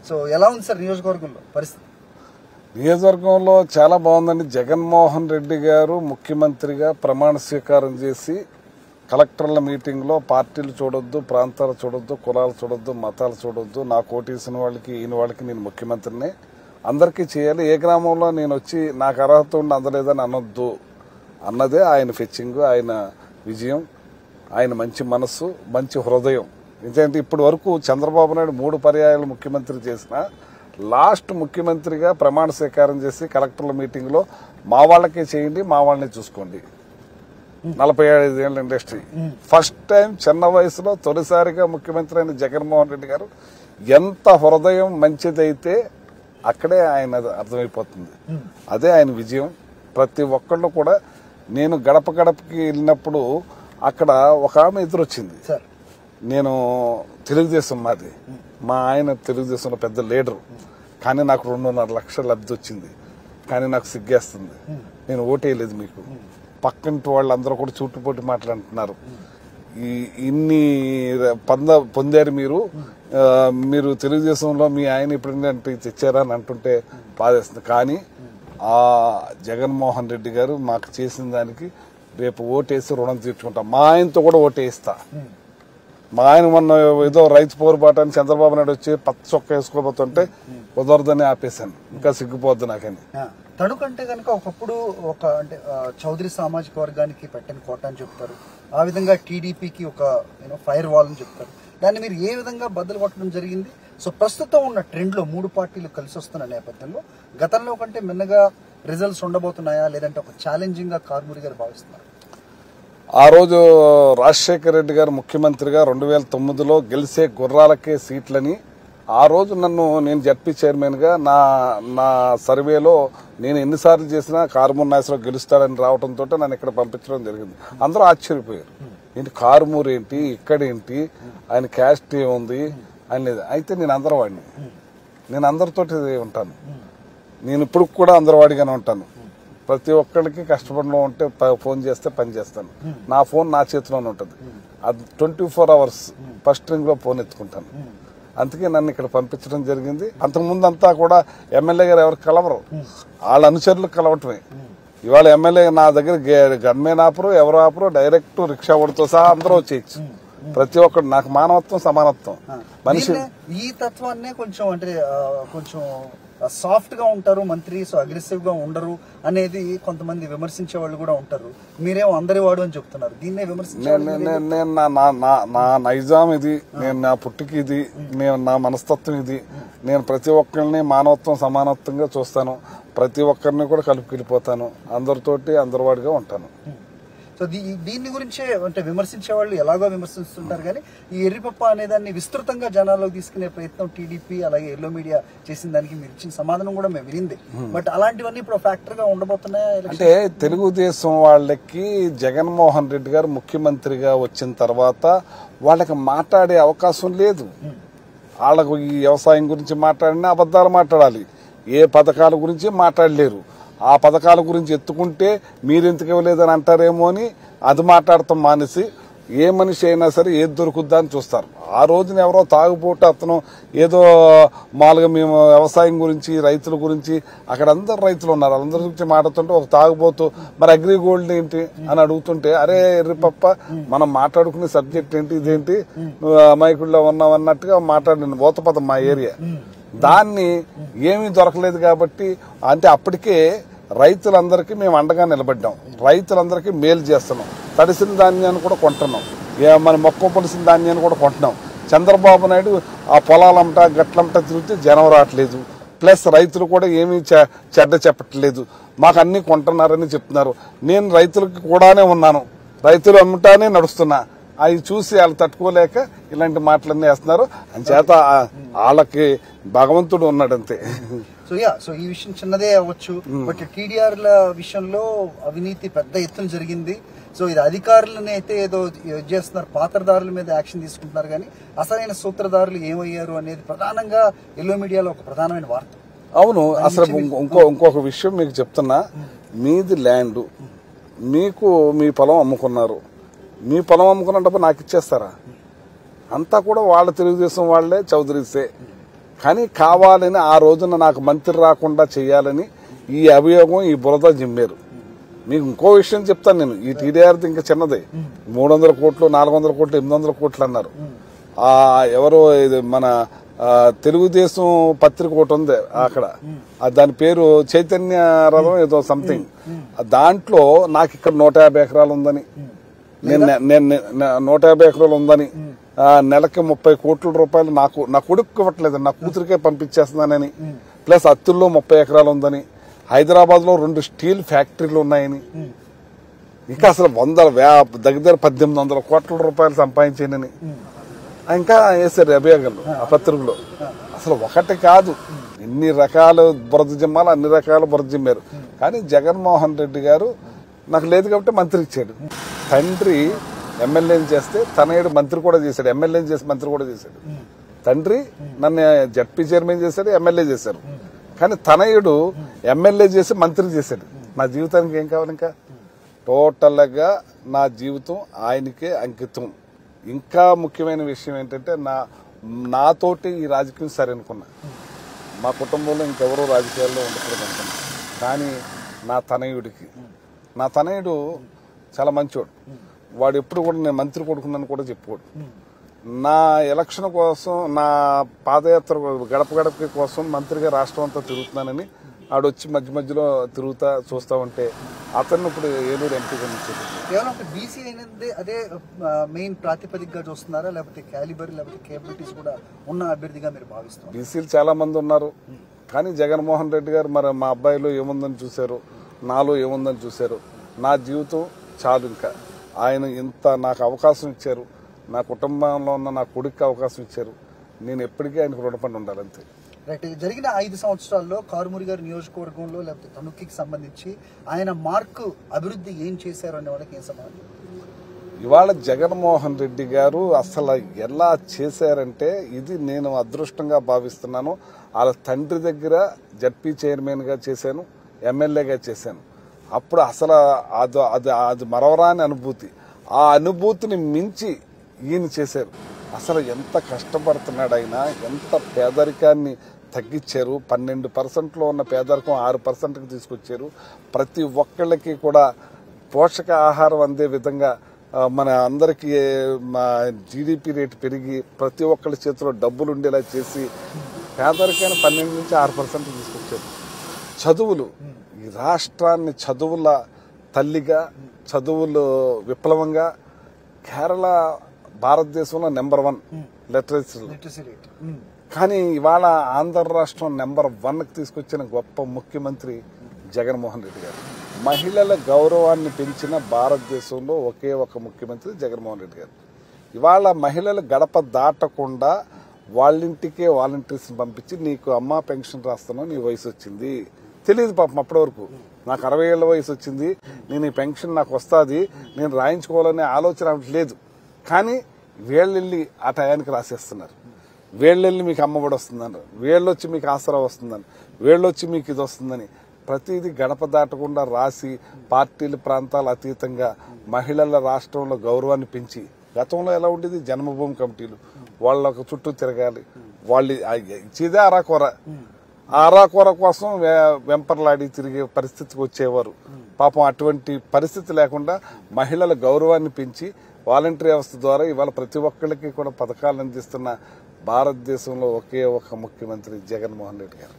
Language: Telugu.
సో ఎలా ఉంది సార్ నియోజకవర్గంలో పరిస్థితి? నియోజకవర్గంలో చాలా బాగుందండి. జగన్మోహన్ రెడ్డి గారు ముఖ్యమంత్రిగా ప్రమాణ స్వీకారం చేసి కలెక్టర్ల మీటింగ్లో పార్టీలు చూడొద్దు, ప్రాంతాలు చూడొద్దు, కులాలు చూడొద్దు, మతాలు చూడొద్దు, నాకు ఓటేసిన వాళ్ళకి ఈయన వాళ్ళకి నేను ముఖ్యమంత్రిని అందరికీ చేయాలి, ఏ గ్రామంలో నేను వచ్చి నాకు అర్హత ఉండి అందలేదని అనొద్దు అన్నదే ఆయన ఫెచ్చింగ్, ఆయన విజయం, ఆయన మంచి మనస్సు, మంచి హృదయం. ఎందుకంటే ఇప్పటి వరకు చంద్రబాబు నాయుడు 3 పర్యాయాలు ముఖ్యమంత్రి చేసిన లాస్ట్ ముఖ్యమంత్రిగా ప్రమాణ స్వీకారం చేసి కలెక్టర్ల మీటింగ్లో మా వాళ్ళకే చేయండి, మా వాళ్ళని చూసుకోండి, 45 ఏళ్ల ఇండస్ట్రీ, ఫస్ట్ టైం చిన్న వయసులో తొలిసారిగా ముఖ్యమంత్రి అయిన జగన్మోహన్ రెడ్డి గారు ఎంత హృదయం మంచిదైతే అక్కడే ఆయన అర్థమైపోతుంది. అదే ఆయన విజయం. ప్రతి ఒక్కళ్ళు కూడా నేను గడప గడపకి వెళ్ళినప్పుడు అక్కడ ఒక ఆమె ఎదురొచ్చింది. నేను తెలుగుదేశం మాది, మా ఆయన తెలుగుదేశంలో పెద్ద లీడరు, కానీ నాకు 2.5 లక్షల లబ్ధి వచ్చింది, కానీ నాకు సిగ్గేస్తుంది, నేను ఓటేయలేదు మీకు. పక్కింటి వాళ్ళందరూ కూడా చుట్టుపోటు మాట్లాడుతున్నారు, ఇన్ని పొందారు మీరు తెలుగుదేశంలో మీ ఆయన ఇప్పుడు తెచ్చారా అని అంటుంటే బాధేస్తుంది. కానీ ఆ జగన్మోహన్ రెడ్డి గారు మాకు చేసిన దానికి రేపు ఓటేసి రుణం తీర్చుకుంటాం. మా ఆయనతో కూడా ఓటేస్తా. మా ఆయన మొన్న ఏదో రైతు పోరుబాటాన్ని చంద్రబాబు నాయుడు వచ్చి పచ్చ చొక్క వేసుకోబోతుంటే కుదరదని ఆపేశాను. ఇంకా సిగ్గుపోద్దు నాకని. తణుకంటే కనుక ఒకప్పుడు అంటే చౌదరి సామాజిక వర్గానికి పెట్టని కోట అని చెప్తారు, ఆ విధంగా టీడీపీకి ఒక ఫైర్ వాల్ అని చెప్తారు. దాన్ని మీరు ఏ విధంగా బద్దలు కొట్టడం జరిగింది? సో ప్రస్తుతం ఉన్న ట్రెండ్ లో 3 పార్టీలు కలిసి వస్తున్న నేపథ్యంలో గతంలో కంటే మిన్నగా రిజల్ట్స్ ఉండబోతున్నాయా, లేదంటే ఒక ఛాలెంజింగ్ గా కారుమూరి గారు భావిస్తున్నారు? ఆ రోజు రాజశేఖర రెడ్డి గారు ముఖ్యమంత్రిగా 2009లో గెలిచే గుర్రాలకే సీట్లని ఆ రోజు నేను జడ్పీ చైర్మన్ గా నా సర్వేలో నేను ఎన్నిసార్లు చేసినా కారుమూరి నాగేశ్వరరావు గెలుస్తాడని రావడంతో నన్ను ఇక్కడ పంపించడం జరిగింది. అందరూ ఆశ్చర్యపోయారు, ఏంటి కారుమూరి ఏంటి, ఇక్కడేంటి, ఆయన క్యాస్ట్ ఏముంది అనేది. అయితే నేను అందరూ వాడిని, నేను అందరితోటి ఉంటాను, నేను ఇప్పుడు కూడా అందరూ వాడిగానే ఉంటాను. ప్రతి ఒక్కరికి కష్టపడిలో ఉంటే ఫోన్ చేస్తే పని చేస్తాను. నా ఫోన్ నా చేతిలోనే ఉంటుంది, అది 24 hours ఫస్ట్ రింగ్ లో ఫోన్ ఎత్తుకుంటాను. అందుకే నన్ను ఇక్కడ పంపించడం జరిగింది. అంతకుముందు అంతా కూడా ఎమ్మెల్యే గారు ఎవరు కలవరు, వాళ్ళ అనుచరులు కలవటమే. ఇవాళ ఎమ్మెల్యే నా దగ్గర గన్మేన్ ఆపరు, ఎవరు ఆపరు, డైరెక్ట్ రిక్షా ఓడితో సహా అందరూ వచ్చేయచ్చు. ప్రతి ఒక్కరు నాకు మానవత్వం, సమానత్వం. మనిషి ఈ తత్వాన్నే కొంచెం అంటే కొంచెం సాఫ్ట్ గా ఉంటారు మంత్రి, సో అగ్రెసివ్ గా ఉండరు అనేది కొంతమంది విమర్శించే వాళ్ళు కూడా ఉంటారు. మీరేమో అందరి వాడు అని చెప్తున్నారు, దీన్నే విమర్శించారు. నేను నా నైజాం ఇది, నేను నా పుట్టికి ఇది, నేను నా మనస్తత్వం ఇది. నేను ప్రతి ఒక్కరిని మానవత్వం, సమానత్వంగా చూస్తాను, ప్రతి ఒక్కరిని కూడా కలుపుకెళ్ళిపోతాను, అందరితోటి అందరివాడిగా ఉంటాను. సో దీని గురించే అంటే విమర్శించే వాళ్ళు ఎలాగో విమర్శిస్తుంటారు, కానీ ఈ ఎర్రిపప్ప అనే దాన్ని విస్తృతంగా జనాల్లోకి తీసుకునే ప్రయత్నం టీడీపీ అలాగే ఎల్లో మీడియా చేసిన దానికి మీరు ఇచ్చిన సమాధానం కూడా మేము వినింది. బట్ అలాంటివన్నీ ఇప్పుడు ఫ్యాక్టర్ గా ఉండబోతున్నాయా? అంటే తెలుగుదేశం వాళ్ళకి జగన్మోహన్ రెడ్డి గారు ముఖ్యమంత్రిగా వచ్చిన తర్వాత వాళ్ళకి మాట్లాడే అవకాశం లేదు. వాళ్ళకు ఈ వ్యవసాయం గురించి మాట్లాడినా అబద్దాలు మాట్లాడాలి, ఏ పథకాల గురించి మాట్లాడలేరు. ఆ పథకాల గురించి ఎత్తుకుంటే మీరెందుకు ఇవ్వలేదని అంటారేమో అని అది మాట్లాడతాం మానేసి ఏ మనిషి అయినా సరే ఏది దొరుకుద్దా అని చూస్తారు. ఆ రోజున ఎవరో తాగుపోటు అతను ఏదో మామూలుగా మేము వ్యవసాయం గురించి, రైతుల గురించి, అక్కడ అందరు రైతులు ఉన్నారు, వాళ్ళందరి గురించి మాట్లాడుతుంటే ఒక తాగుపోతూ మరి అగ్రిగోల్డ్ ఏంటి అని అడుగుతుంటే, అరే ఎర్రిపప్ప మనం మాట్లాడుకునే సబ్జెక్ట్ ఏంటి, ఇదేంటి అమాయకుల్లో ఉన్నాం అన్నట్టుగా మాట్లాడిన పోతపదం మా ఏరియా. దాన్ని ఏమీ దొరకలేదు కాబట్టి అంటే అప్పటికే రైతులందరికీ మేము అండగా నిలబడ్డాం, రైతులందరికీ మేలు చేస్తున్నాం, తడిసిన ధాన్యాన్ని కూడా కొంటున్నాం, మన మొక్క పొలిసిన ధాన్యాన్ని కూడా కొంటున్నాం. చంద్రబాబు నాయుడు ఆ పొలాలంట గట్లంట తిరిగితే జనం రావట్లేదు, ప్లస్ రైతులు కూడా ఏమీ చెడ్డ చెప్పట్లేదు, మాకు అన్ని కొంటున్నారని చెప్తున్నారు. నేను రైతులకి కూడానే ఉన్నాను, రైతులు అమ్ముతానే నడుస్తున్నా. అవి చూసి వాళ్ళు తట్టుకోలేక ఇలాంటి మాటలన్నీ వేస్తున్నారు. అంచేత వాళ్ళకి భగవంతుడు ఉన్నాడంతే. సో ఈ విషయం చిన్నదే అవ్వచ్చు, బట్ టీడీఆర్ల విషయంలో అవినీతి పెద్ద ఎత్తున జరిగింది. సో ఇది అధికారులని అయితే ఏదో చేస్తున్నారు, పాత్రదారుల మీద యాక్షన్ తీసుకుంటున్నారు, కానీ అసలైన సూత్రధారులు ఏమయ్యారు అనేది ప్రధానంగా ఎల్లో మీడియాలో ఒక ప్రధానమైన వార్త. అవును, అసలు ఇంకొక విషయం మీకు చెప్తున్నా. మీది ల్యాండ్, మీకు మీ పొలం అమ్ముకున్నారు, మీ పొలం అమ్ముకున్నప్పుడు నాకు ఇచ్చేస్తారా? అంతా కూడా వాళ్ళ తెలుగుదేశం వాళ్లే, చౌదరీసే. కానీ కావాలని ఆ రోజున నాకు మంత్రి రాకుండా చేయాలని ఈ అభియోగం ఈ బురద జిమ్మారు. మీకు ఇంకో విషయం చెప్తాను నేను, ఈ టీడీఆర్ది ఇంకా చిన్నదే, 300 కోట్లు 400 కోట్లు 800 కోట్లు అన్నారు. ఎవరో ఇది మన తెలుగుదేశం పత్రిక ఒకటి ఉంది అక్కడ, దాని పేరు చైతన్య రథం ఏదో సంథింగ్, దాంట్లో నాకు ఇక్కడ 150 ఎకరాలు ఉందని, నేను 150 ఎకరాలు ఉందని, నెలకి 30 కోట్ల రూపాయలు నా కొడుకు ఇవ్వట్లేదు, నా కూతురికే పంపించేస్తున్నానని, ప్లస్ అత్తుల్లో 30 ఎకరాలు ఉందని, హైదరాబాద్ లో 2 స్టీల్ ఫ్యాక్టరీలు ఉన్నాయని, ఇంకా అసలు దగ్గర 1800 కోట్ల రూపాయలు సంపాదించానని ఇంకా వేసారు అభియోగాలు ఆ పత్రికలో. అసలు ఒకటి కాదు, ఎన్ని రకాల బురద జిమ్మాలు అన్ని రకాల బురద జిమ్మారు. కానీ జగన్మోహన్ రెడ్డి గారు నాకు లేదు కాబట్టి మంత్రి ఇచ్చాడు. తండ్రి ఎమ్మెల్యేని చేస్తే తనయుడు మంత్రి కూడా చేశాడు, ఎమ్మెల్యేని చేసి మంత్రి కూడా చేశాడు. తండ్రి నన్ను జడ్పీ చైర్మన్ చేశాడు, ఎమ్మెల్యే చేశారు. కానీ తనయుడు ఎమ్మెల్యే చేసి మంత్రి చేశాడు. నా జీవితానికి ఏం కావాలి ఇంకా? టోటల్ గా నా జీవితం ఆయనకే అంకితం. ఇంకా ముఖ్యమైన విషయం ఏంటంటే నాతోటి ఈ రాజకీయం సరే అనుకున్నా, మా కుటుంబంలో ఇంకెవరూ రాజకీయాల్లో ఉండకూడదు అనుకున్నా. కానీ నా తనయుడు చాలా మంచివాడు. వాడు ఎప్పుడు కూడా నేను మంత్రి కొడుకున్నాను కూడా చెప్పుకోడు. నా ఎలక్షన్ కోసం, నా పాదయాత్ర గడప గడప కోసం మంత్రిగా రాష్ట్రం అంతా తిరుగుతున్నానని ఆడు వచ్చి మధ్య మధ్యలో తిరుగుతా చూస్తా ఉంటే అతన్ని ఇప్పుడు ఏలూరు ఎంపీగా నిలిచాడు. కేవలం ఒక బీసీ అయినదే అదే మెయిన్ ప్రాతిపదికగా చూస్తున్నారా, లేకపోతే క్యాలిబర్ లేకపోతే కేపబిలిటీస్ కూడా ఉన్న అభ్యర్థిగా మీరు భావిస్తున్నారు? బీసీలు చాలా మంది ఉన్నారు, కానీ జగన్మోహన్ రెడ్డి గారు మరి మా అబ్బాయిలో ఏముందని చూశారు, నాలో ఏముందని చూశారు. నా జీవితం చాలు. ఇంకా ఆయన ఇంత నాకు అవకాశం ఇచ్చారు, నా కుటుంబంలో ఉన్న నా కొడుకు అవకాశం ఇచ్చారు. నేను ఎప్పటికీ ఆయనకు రుణపడి ఉండాలంతే. రైట్. జరిగిన 5 సంవత్సరాల్లో కారుమూరి గారి నియోజకవర్గంలో లేకపోతే తణుక్కి సంబంధించి ఆయన మార్కు అభివృద్ధి ఏం చేశారు అనే వాళ్ళకి ఏం సమాధానం? ఇవాళ జగన్మోహన్ రెడ్డి గారు అసలు ఎలా చేశారంటే ఇది నేను అదృష్టంగా భావిస్తున్నాను. వాళ్ళ తండ్రి దగ్గర జడ్పీ చైర్మన్ గా చేశాను, ఎమ్మెల్యేగా చేశాను. అప్పుడు అసలు అది మరవరాని అనుభూతి. ఆ అనుభూతిని మించి ఈయన చేశారు. అసలు ఎంత కష్టపడుతున్నాడు ఆయన, ఎంత పేదరికాన్ని తగ్గించారు. 12% ఉన్న పేదరికం 6%కి తీసుకొచ్చారు. ప్రతి ఒక్కళ్ళకి కూడా పోషక ఆహారం అందే విధంగా మన అందరికీ జీడిపి రేటు పెరిగి ప్రతి ఒక్కళ్ళ చేతిలో డబ్బులు ఉండేలా చేసి పేదరికాన్ని 12 నుంచి 6% తీసుకొచ్చారు. చదువులు, ఈ రాష్ట్రాన్ని చదువుల తల్లిగా, చదువులు విప్లవంగా, కేరళ భారతదేశంలో నెంబర్ 1 లిటరసీ రేట్. కానీ ఇవాళ ఆంధ్ర రాష్ట్రం నెంబర్ 1కి తీసుకొచ్చిన గొప్ప ముఖ్యమంత్రి జగన్మోహన్ రెడ్డి గారు. మహిళల గౌరవాన్ని పెంచిన భారతదేశంలో ఒకే ఒక ముఖ్యమంత్రి జగన్మోహన్ రెడ్డి గారు. ఇవాళ మహిళలు గడప దాటకుండా వాళ్ళింటికే వాలంటీర్స్ పంపించి నీకు అమ్మా పెన్షన్ రాస్తున్నావు, నీ వయసు వచ్చింది తెలియదు పాపం అప్పటి వరకు. నాకు 60 ఏళ్ల వయసు వచ్చింది, నేను ఈ పెన్షన్ నాకు వస్తుంది, నేను రాయించుకోవాలనే ఆలోచన లేదు. కానీ వీళ్ళెళ్ళి ఆ టయానికి రాసేస్తున్నారు. వీళ్ళెళ్ళి మీకు అమ్మఒడి వస్తుందని, వీళ్ళొచ్చి మీకు ఆసరా వస్తుందని, వీళ్ళొచ్చి మీకు ఇది వస్తుందని ప్రతిదీ గడప దాటకుండా రాసి పార్టీల ప్రాంతాల అతీతంగా మహిళల రాష్ట్రంలో గౌరవాన్ని పెంచి, గతంలో ఎలా ఉండేది జన్మభూమి కమిటీలు వాళ్ళకు చుట్టూ తిరగాలి, వాళ్ళు ఇచ్చేదే ఆరాకొర కోసం వెంపర్లాడి తిరిగే పరిస్థితికి వచ్చేవారు. పాపం అటువంటి పరిస్థితి లేకుండా మహిళల గౌరవాన్ని పెంచి వాలంటరీ వ్యవస్థ ద్వారా ఇవాళ ప్రతి ఒక్కరికి కూడా పథకాలు అందిస్తున్న భారతదేశంలో ఒకే ఒక ముఖ్యమంత్రి జగన్మోహన్ రెడ్డి గారు.